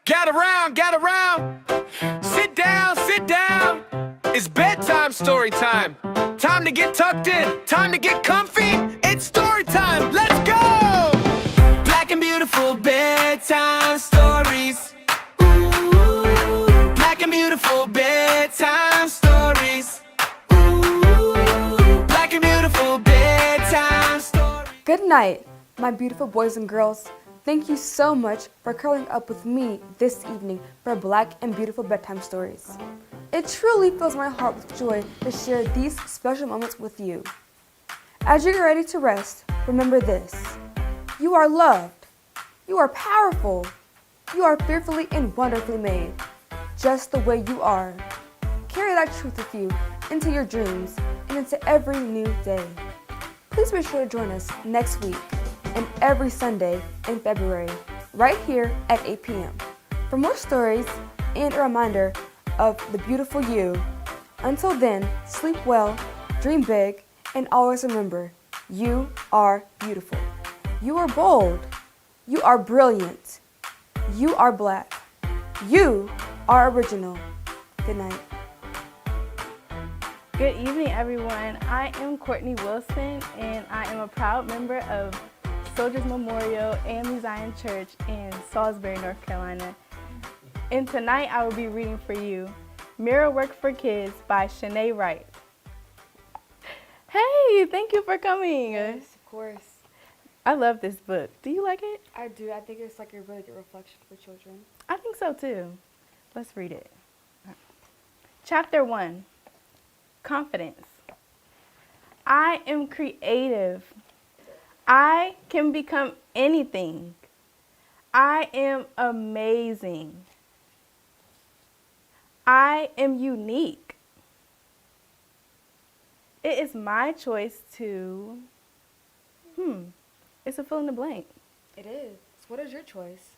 Gather round, gather round. Sit down, sit down. It's bedtime story time. Time to get tucked in, time to get comfy. It's story time, let's go! Black and beautiful bedtime stories. Ooh, black and beautiful bedtime stories. Ooh, black and beautiful bedtime stories. Good night, my beautiful boys and girls. Thank you so much for curling up with me this evening for Black and Beautiful Bedtime Stories. It truly fills my heart with joy to share these special moments with you. As you get ready to rest, remember this. You are loved. You are powerful. You are fearfully and wonderfully made, just the way you are. Carry that truth with you into your dreams and into every new day. Please be sure to join us next week and every Sunday in February, right here at 8 p.m. for more stories and a reminder of the beautiful you. Until then, sleep well, dream big, and always remember, you are beautiful. You are bold. You are brilliant. You are black. You are original. Good night. Good evening, everyone. I am Courtney Wilson, and I am a proud member of Soldiers Memorial AMEZTV Church in Salisbury, North Carolina. And tonight I will be reading for you Mirror Work for Kids by Shanae Wright. Hey, thank you for coming. Yes, of course. I love this book. Do you like it? I do. I think it's like a really good reflection for children. I think so too. Let's read it. Chapter 1, Confidence. I am creative. I can become anything. I am amazing. I am unique. It is my choice to, it's a fill in the blank. It is. What is your choice?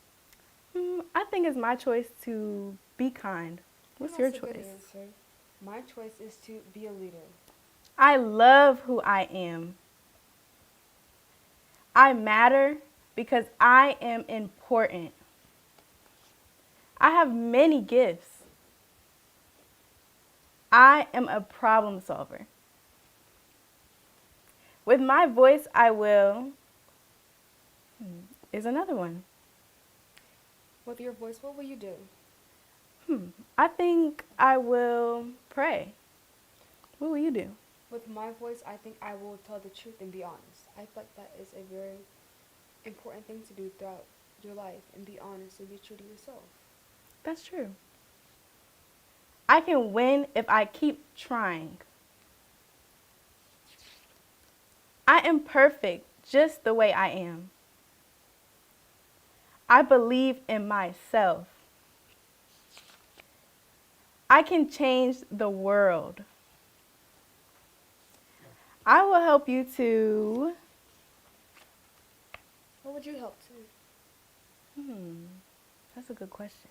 I think it's my choice to be kind. What's your That's a good choice? answer. My choice is to be a leader. I love who I am. I matter because I am important. I have many gifts. I am a problem solver. With my voice, I will, is another one. With your voice, what will you do? I think I will pray. What will you do? With my voice, I think I will tell the truth and be honest. I feel like that is a very important thing to do throughout your life, and be honest and be true to yourself. That's true. I can win if I keep trying. I am perfect just the way I am. I believe in myself. I can change the world. I will help you to... What would you help to? That's a good question.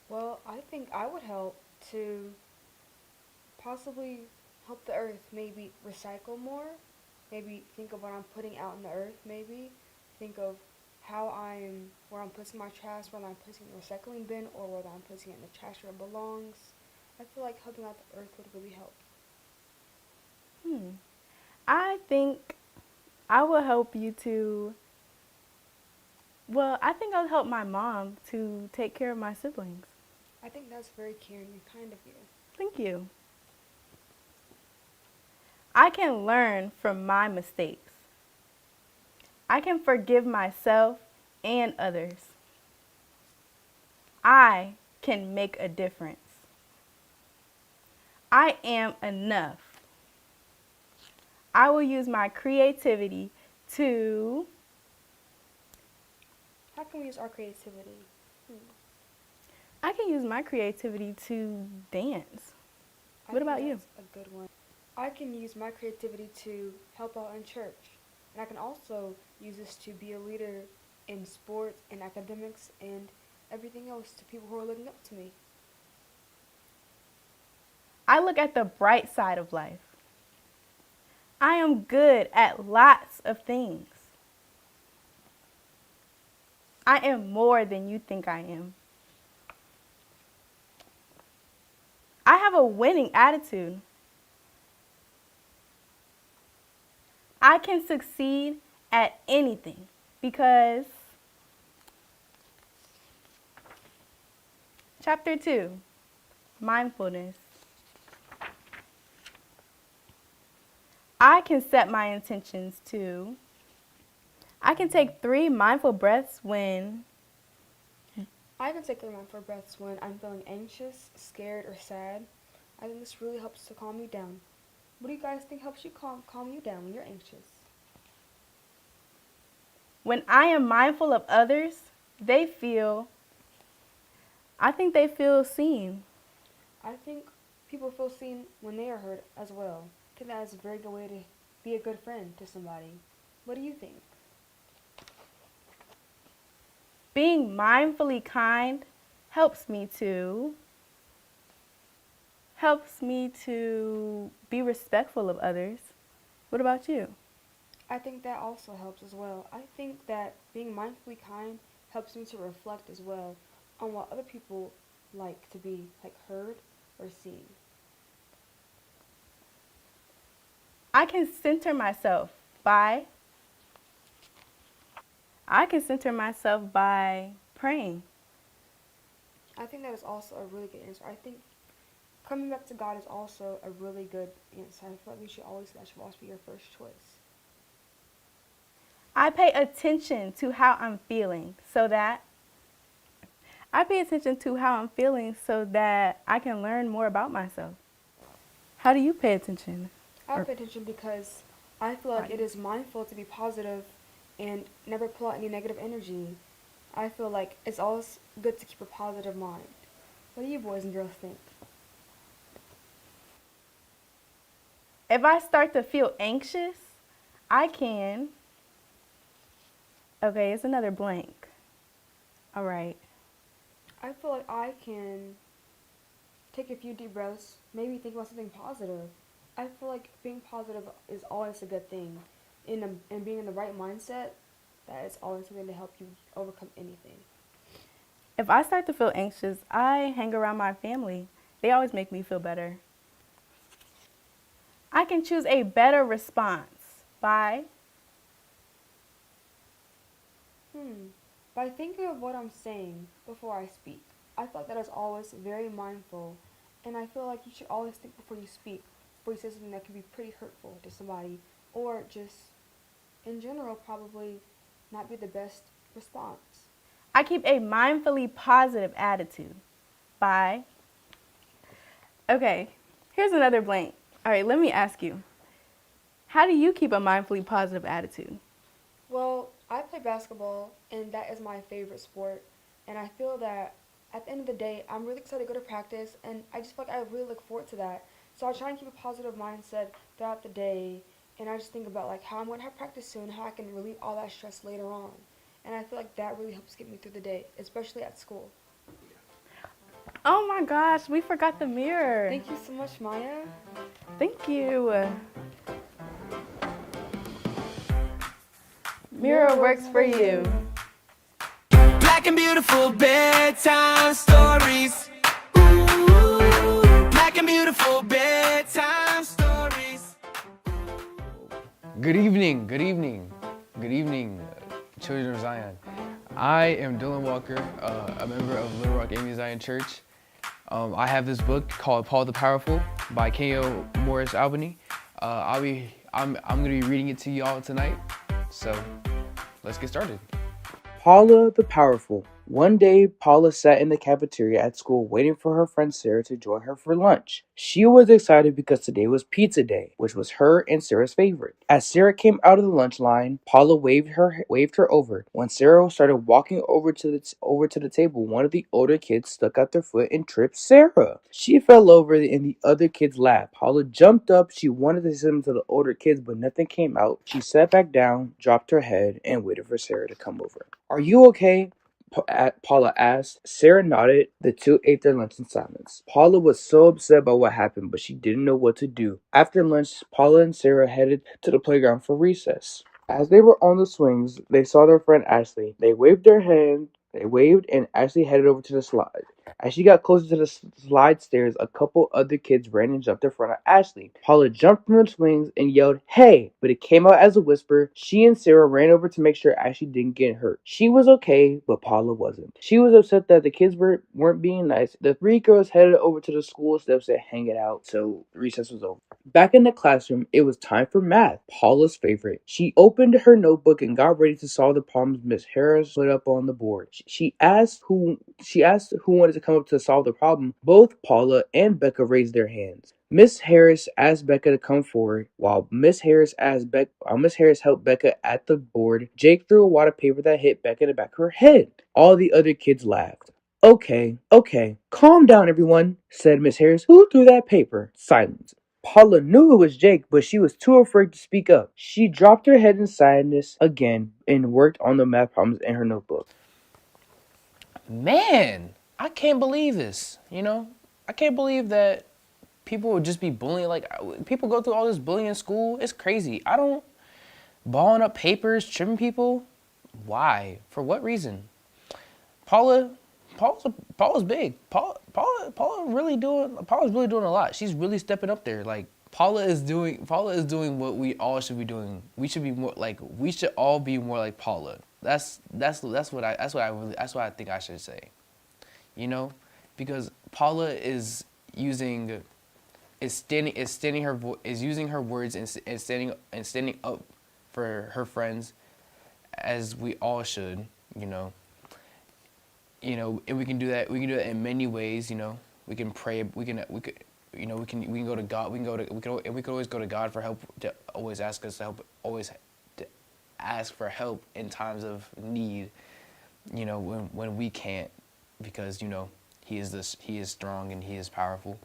Well, I think I would help to possibly help the earth, maybe recycle more, maybe think of what I'm putting out in the earth, maybe think of where I'm putting my trash, whether I'm putting it in the recycling bin or whether I'm putting it in the trash where it belongs. I feel like helping out the earth would really help. I think I will help you to, I think I'll help my mom to take care of my siblings. I think that's very caring and kind of you. Thank you. I can learn from my mistakes. I can forgive myself and others. I can make a difference. I am enough. I will use my creativity to... How can we use our creativity? I can use my creativity to dance. What about you? That's a good one. I can use my creativity to help out in church. And I can also use this to be a leader in sports and academics and everything else to people who are looking up to me. I look at the bright side of life. I am good at lots of things. I am more than you think I am. I have a winning attitude. I can succeed at anything because Chapter 2, Mindfulness. I can set my intentions to. I can take 3 mindful breaths when. I can take 3 mindful breaths when I'm feeling anxious, scared, or sad. I think this really helps to calm me down. What do you guys think helps you calm you down when you're anxious? When I am mindful of others, they feel. I think they feel seen. I think people feel seen when they are heard as well. I think that is a very good way to be a good friend to somebody. What do you think? Being mindfully kind helps me to be respectful of others. What about you? I think that also helps as well. I think that being mindfully kind helps me to reflect as well on what other people like to be like heard or seen. I can center myself by praying. I think that is also a really good answer. I think coming back to God is also a really good answer. I feel like that should always be your first choice. I pay attention to how I'm feeling so that I can learn more about myself. How do you pay attention? I pay attention because I feel like it is mindful to be positive and never pull out any negative energy. I feel like it's always good to keep a positive mind. What do you boys and girls think? If I start to feel anxious, I can. Okay, it's another blank. All right. I feel like I can take a few deep breaths, maybe think about something positive. I feel like being positive is always a good thing. And being in the right mindset, that is always something to help you overcome anything. If I start to feel anxious, I hang around my family. They always make me feel better. I can choose a better response by. By thinking of what I'm saying before I speak. I feel like that is always very mindful, and I feel like you should always think before you speak, before you say something that could be pretty hurtful to somebody, or just, in general, probably not be the best response. I keep a mindfully positive attitude by. Okay, here's another blank. All right, let me ask you. How do you keep a mindfully positive attitude? Well, I play basketball, and that is my favorite sport, and I feel that at the end of the day, I'm really excited to go to practice, and I just feel like I really look forward to that. So I try and keep a positive mindset throughout the day, and I just think about like how I'm going to have practice soon, how I can relieve all that stress later on. And I feel like that really helps get me through the day, especially at school. Oh my gosh, we forgot the mirror. Thank you so much, Maya. Thank you. Mirror works for you. Black and beautiful bedtime stories. Ooh, black and beautiful bedtime stories. Good evening, children of Zion. I am Dylan Walker, a member of Little Rock AMEZTV Church. I have this book called Paul the Powerful by Kenyo Morris Albany. I'm gonna be reading it to y'all tonight. So let's get started. Paula the Powerful. One day, Paula sat in the cafeteria at school waiting for her friend Sarah to join her for lunch. She was excited because today was pizza day, which was her and Sarah's favorite. As Sarah came out of the lunch line, Paula waved her over. When Sarah started walking over to the table, one of the older kids stuck out their foot and tripped Sarah. She fell over and the other kids laughed. Paula jumped up. She wanted to say something to the older kids, but nothing came out. She sat back down, dropped her head, and waited for Sarah to come over. Are you okay? Paula asked. Sarah nodded. The two ate their lunch in silence. Paula was so upset by what happened, but she didn't know what to do. After lunch, Paula and Sarah headed to the playground for recess. As they were on the swings, they saw their friend Ashley. They waved, and Ashley headed over to the slide. As she got closer to the slide stairs, a couple other kids ran and jumped in front of Ashley. Paula jumped from the swings and yelled, "Hey!" But it came out as a whisper. She and Sarah ran over to make sure Ashley didn't get hurt. She was okay, but Paula wasn't. She was upset that the kids weren't being nice. The three girls headed over to the school steps to hang it out, so recess was over. Back in the classroom, it was time for math, Paula's favorite. She opened her notebook and got ready to solve the problems Miss Harris put up on the board. She asked who wanted to come up to solve the problem. Both Paula and Becca raised their hands. Miss Harris asked Becca to come forward. While Miss Harris helped Becca at the board, Jake threw a wad of paper that hit Becca in the back of her head. All the other kids laughed. Okay, calm down everyone, said Miss Harris. Who threw that paper? Silence. Paula knew it was Jake, but she was too afraid to speak up. She dropped her head in sadness again and worked on the math problems in her notebook. Man, I can't believe this. I can't believe that people would just be bullying. Like, people go through all this bullying in school. It's crazy. I don't balling up papers, tripping people. Why? For what reason? Paula's big. Paula's really doing a lot. She's really stepping up there. Like, Paula is doing what we all should be doing. We should all be more like Paula. That's what I think I should say. Because Paula is using her words and standing up for her friends, as we all should. And we can do that. We can do that in many ways. We can pray. We can go to God. We can always go to God for help. To always ask us to help. Always to ask for help in times of need. When we can't, because He is strong and He is powerful.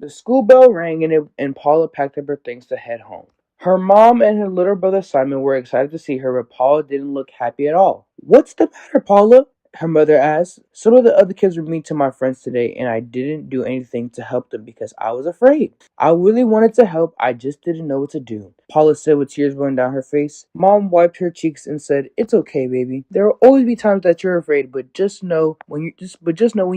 The school bell rang and Paula packed up her things to head home. Her mom and her little brother Simon were excited to see her, but Paula didn't look happy at all. What's the matter, Paula? Her mother asked. Some of the other kids were mean to my friends today, and I didn't do anything to help them because I was afraid. I really wanted to help, I just didn't know what to do, Paula said with tears running down her face. Mom wiped her cheeks and said, "It's okay, baby. There will always be times that you're afraid, but just know when you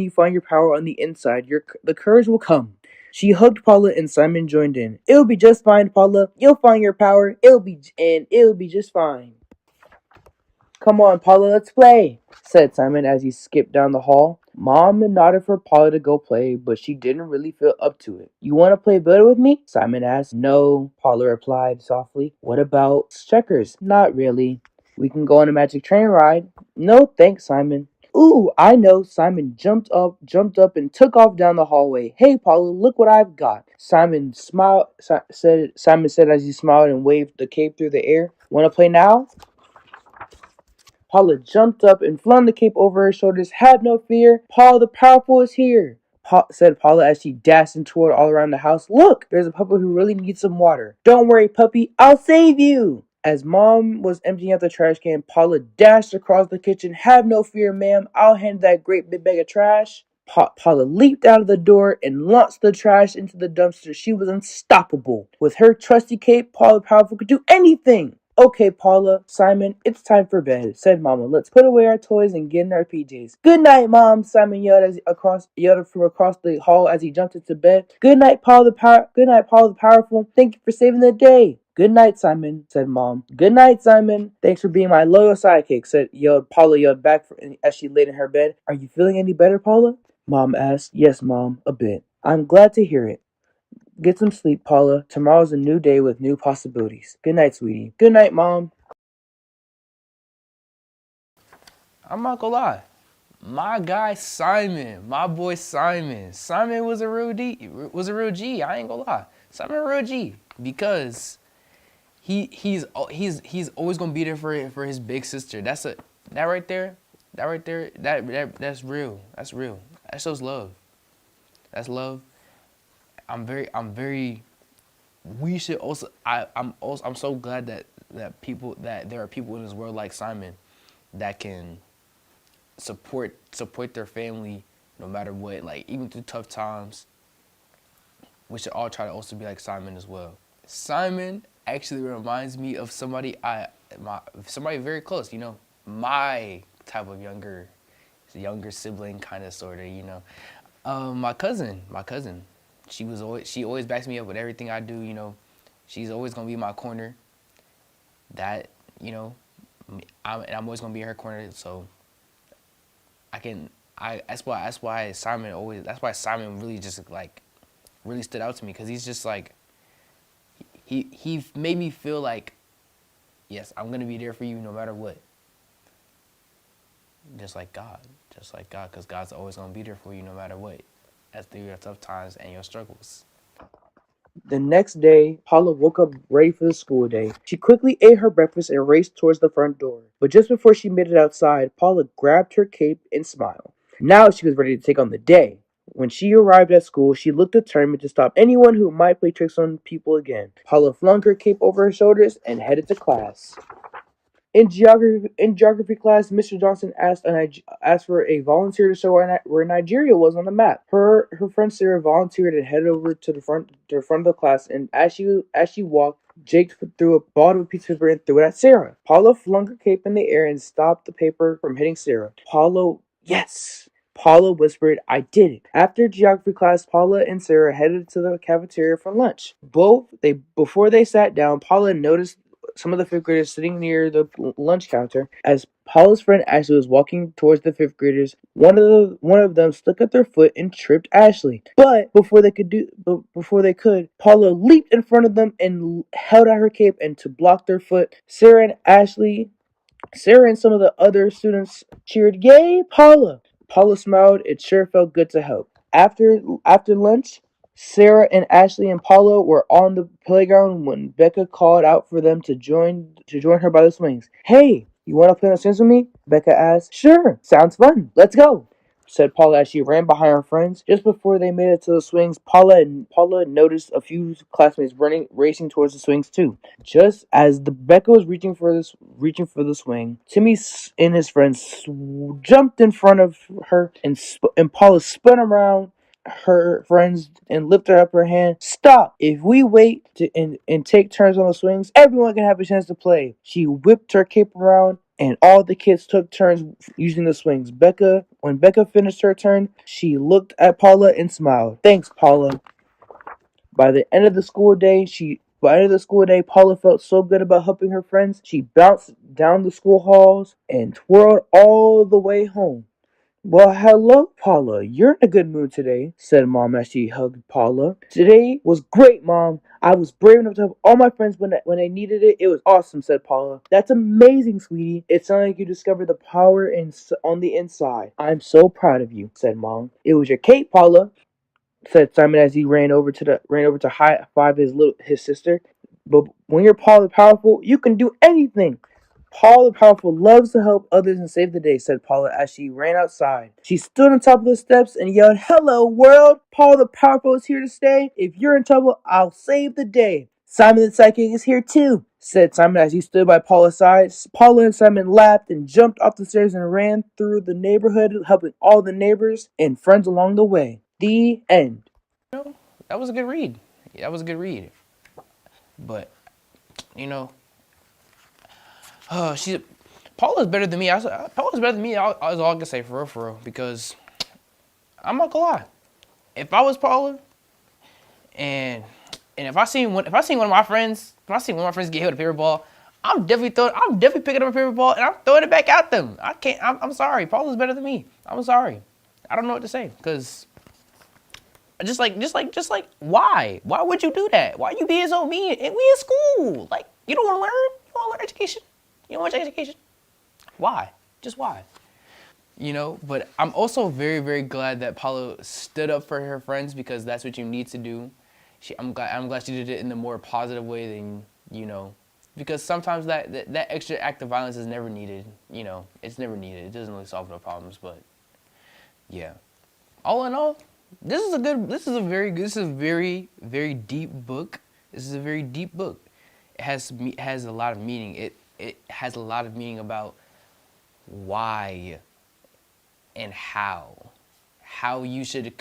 find your power on the inside, the courage will come." She hugged Paula and Simon joined in. "It'll be just fine, Paula. You'll find your power. It'll be just fine." "Come on, Paula, let's play," said Simon as he skipped down the hall. Mom nodded for Paula to go play, but she didn't really feel up to it. "You want to play billiard with me?" Simon asked. "No," Paula replied softly. "What about checkers?" "Not really." "We can go on a magic train ride." "No, thanks, Simon." "Ooh, I know." Simon jumped up and took off down the hallway. "Hey, Paula, look what I've got." Simon said as he smiled and waved the cape through the air. "Want to play now?" Paula jumped up and flung the cape over her shoulders. "Have no fear. Paul the Powerful is here," said Paula as she dashed and toured all around the house. "Look, there's a puppy who really needs some water." "Don't worry, puppy. I'll save you." As Mom was emptying out the trash can, Paula dashed across the kitchen. "Have no fear, ma'am. I'll hand that great big bag of trash." Paula leaped out of the door and launched the trash into the dumpster. She was unstoppable. With her trusty cape, Paula Powerful could do anything. "Okay, Paula, Simon, it's time for bed," said Mama. "Let's put away our toys and get in our PJs." "Good night, Mom," Simon yelled from across the hall as he jumped into bed. Good night, Paula the Powerful. Thank you for saving the day." "Good night, Simon," said Mom. "Good night, Simon. Thanks for being my loyal sidekick," Paula yelled back as she laid in her bed. "Are you feeling any better, Paula?" Mom asked. "Yes, Mom, a bit." "I'm glad to hear it. Get some sleep, Paula. Tomorrow's a new day with new possibilities." "Good night, sweetie." "Good night, Mom." I'm not gonna lie. My guy Simon, my boy Simon. Simon was a real G. I ain't gonna lie. Simon a real G because he's always gonna be there for his big sister. That's real. That's real. That shows love. That's love. We should also. I'm so glad that there are people in this world like Simon that can support their family no matter what. Like, even through tough times. We should all try to also be like Simon as well. Simon actually reminds me of somebody very close, my type of younger sibling, kind of, sort of, my cousin. She always backs me up with everything I do. She's always gonna be in my corner. That I'm always gonna be in her corner. So that's why Simon really just like really stood out to me, because he's just like he made me feel like, yes, I'm gonna be there for you no matter what. Just like God, because God's always gonna be there for you no matter what, as through your tough times and your struggles. The next day, Paula woke up ready for the school day. She quickly ate her breakfast and raced towards the front door. But just before she made it outside, Paula grabbed her cape and smiled. Now she was ready to take on the day. When she arrived at school, she looked determined to stop anyone who might play tricks on people again. Paula flung her cape over her shoulders and headed to class. In geography class, Mr. Johnson asked for a volunteer to show where Nigeria was on the map. Her friend Sarah volunteered and headed over to the front of the class. And as she walked, Jake threw a bottle of pizza paper and threw it at Sarah. Paula flung her cape in the air and stopped the paper from hitting Sarah. Yes. Paula whispered, "I did it." After geography class, Paula and Sarah headed to the cafeteria for lunch. Before they sat down, Paula noticed some of the fifth graders sitting near the lunch counter. As Paula's friend Ashley was walking towards the fifth graders, one of them stuck at their foot and tripped Ashley. But before they could, Paula leaped in front of them and held out her cape and to block their foot. Sarah and some of the other students cheered, "Yay, Paula!" Paula smiled. It sure felt good to help. After lunch, Sarah and Ashley and Paula were on the playground when Becca called out for them to join her by the swings. "Hey, you want to play on the swings with me?" Becca asked. "Sure, sounds fun. Let's go," said Paula as she ran behind her friends. Just before they made it to the swings, Paula noticed a few classmates racing towards the swings too. Just as the Becca was reaching for the swing, Timmy and his friends jumped in front of her, and Paula spun around her friends and lifted up her hand. "Stop! If we wait and take turns on the swings, everyone can have a chance to play." She whipped her cape around, and all the kids took turns using the swings. When Becca finished her turn, she looked at Paula and smiled. "Thanks, Paula." By the end of the school day, Paula felt so good about helping her friends. She bounced down the school halls and twirled all the way home. "Well, hello, Paula. You're in a good mood today," said Mom as she hugged Paula. "Today was great, Mom. I was brave enough to help all my friends when they needed it. It was awesome," said Paula. "That's amazing, sweetie. It sounded like you discovered the power on the inside. I'm so proud of you," said Mom. "It was your cape, Paula," said Simon as he ran over to high five his sister. "But when you're Paul the Powerful, you can do anything." "Paul the Powerful loves to help others and save the day," said Paula as she ran outside. She stood on top of the steps and yelled, "Hello, world! Paul the Powerful is here to stay. If you're in trouble, I'll save the day." "Simon the Psychic is here too," said Simon as he stood by Paula's side. Paula and Simon laughed and jumped off the stairs and ran through the neighborhood, helping all the neighbors and friends along the way. The end. That was a good read. That was a good read. But you know, she Paula's better than me. Paula's better than me. That's all I can say, for real. Because I'm not gonna lie, if I was Paula, and if I seen one of my friends, get hit with a paper ball, I'm definitely picking up a paper ball and I'm throwing it back at them. I can't. I'm sorry. Paula's better than me. I'm sorry. I don't know what to say, because just like why? Why would you do that? Why you being so mean? And we in school. Like, you don't want to learn? You want to learn education? You don't want education? Why? Just why? But I'm also very, very glad that Paula stood up for her friends, because that's what you need to do. I'm glad she did it in a more positive way than, because sometimes that extra act of violence is never needed. It's never needed. It doesn't really solve no problems. But yeah, all in all, this is a very, very deep book. This is a very deep book. It has a lot of meaning. It has a lot of meaning about why and how you should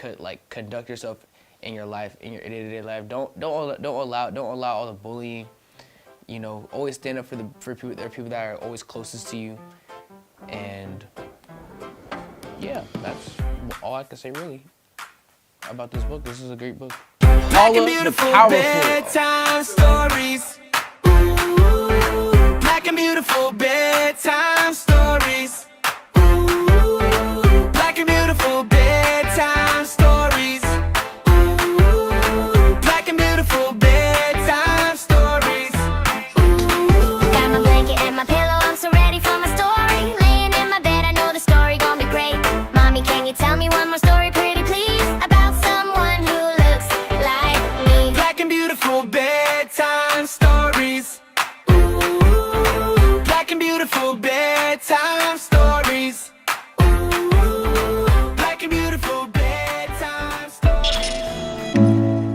conduct yourself in your life, in your day-to-day life. Don't allow all the bullying. You know, always stand up for people. There are people that are always closest to you, and yeah, that's all I can say really about this book. This is a great book. Black and Paula the beautiful Powerful. bedtime stories. Ooh, black and beautiful bedtime